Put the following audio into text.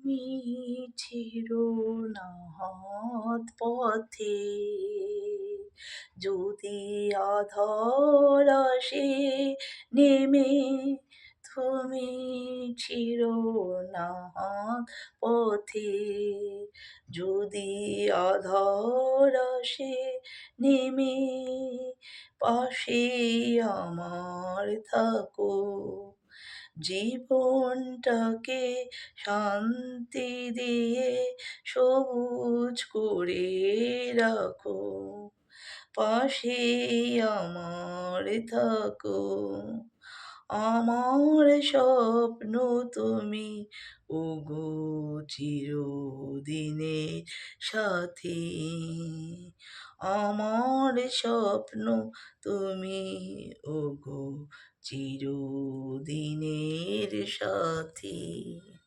তুমি চিরনাথ পথে, যদি অধর আসে নেমে, তুমি চিরনাথ পথে, যদি অধর আসে নেমে, পাশে আমার থাকো, জীবনটাকে শান্তি দিয়ে সবুজ করে রাখো, পাশে আমার থাকো। আমার স্বপ্ন তুমি, ওগো চিরদিনের সাথী। আমার স্বপ্ন তুমি, ওগো চিরদিনের সাথী।